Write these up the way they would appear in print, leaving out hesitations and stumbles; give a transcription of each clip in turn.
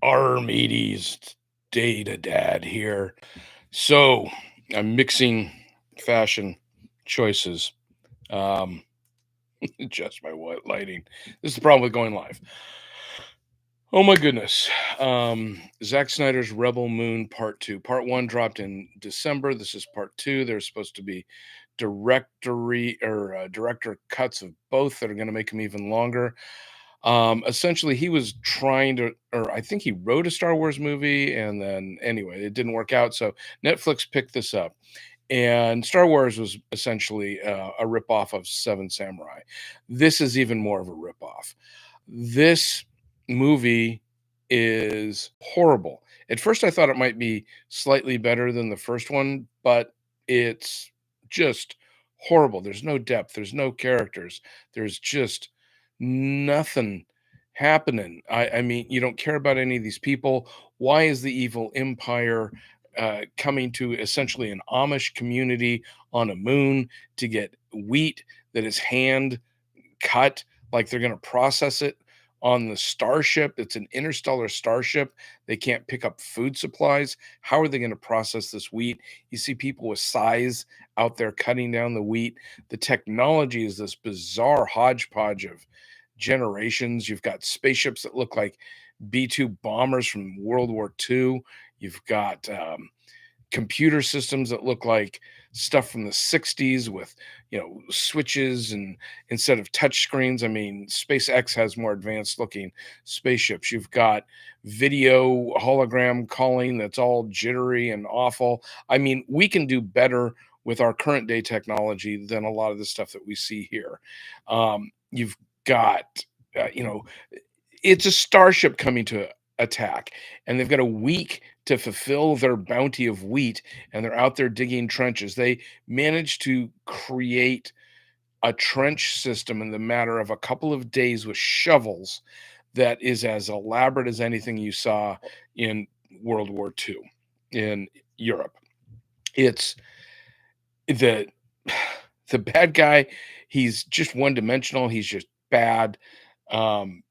Archimedes data dad here. So I'm mixing fashion choices. Um, just my white lighting. This is the problem with going live. Oh my goodness. Zach Snyder's Rebel Moon Part 2. Part 1 dropped in December. This is Part 2. There's supposed to be director cuts of both that are going to make them even longer. Essentially, he was trying to, or I think he wrote a Star Wars movie, and then anyway, it didn't work out. So Netflix picked this up, and Star Wars was essentially a ripoff of Seven Samurai. This is even more of a ripoff. This movie is horrible. At first, I thought it might be slightly better than the first one, but it's just horrible. There's no depth, there's no characters, there's just nothing happening. I mean, you don't care about any of these people. Why is the evil empire coming to essentially an Amish community on a moon to get wheat that is hand cut, like they're going to process it on the starship? It's an interstellar starship. They can't pick up food supplies. How are they going to process this wheat? You see people with scythes out there cutting down the wheat. The technology is this bizarre hodgepodge of generations. You've got spaceships that look like B 2 bombers from World War II. You've got computer systems that look like stuff from the 60s with switches and instead of touch screens. I mean, SpaceX has more advanced looking spaceships. You've got video hologram calling that's all jittery and awful. I mean, we can do better with our current day technology than a lot of the stuff that we see here. You've got you know it's a starship coming to attack, and they've got a week to fulfill their bounty of wheat, and they're out there digging trenches. They managed to create a trench system in the matter of a couple of days with shovels that is as elaborate as anything you saw in World War II in Europe. It's the the bad guy. He's just one dimensional. He's just bad. Um,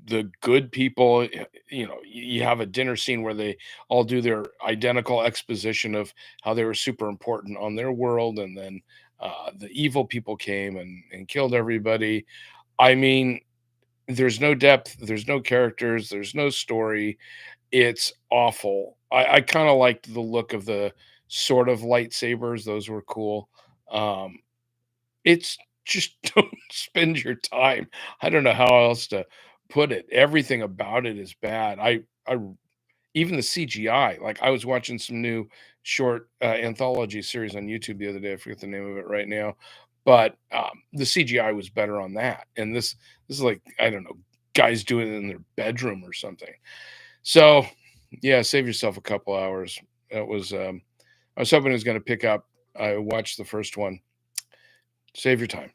the good people, you have a dinner scene where they all do their identical exposition of how they were super important on their world, and then the evil people came and killed everybody. I mean, there's no depth, there's no characters, there's no story. It's awful. I kind of liked the look of the sort of lightsabers; those were cool. Um, it's just don't spend your time. I don't know how else to put it. Everything about it is bad. I even the CGI. Like, I was watching some new short anthology series on YouTube the other day. I forget the name of it right now, but the CGI was better on that. And this is like, I don't know, guys doing it in their bedroom or something. So yeah, save yourself a couple hours. That was I was hoping it was going to pick up. I watched the first one. Save your time.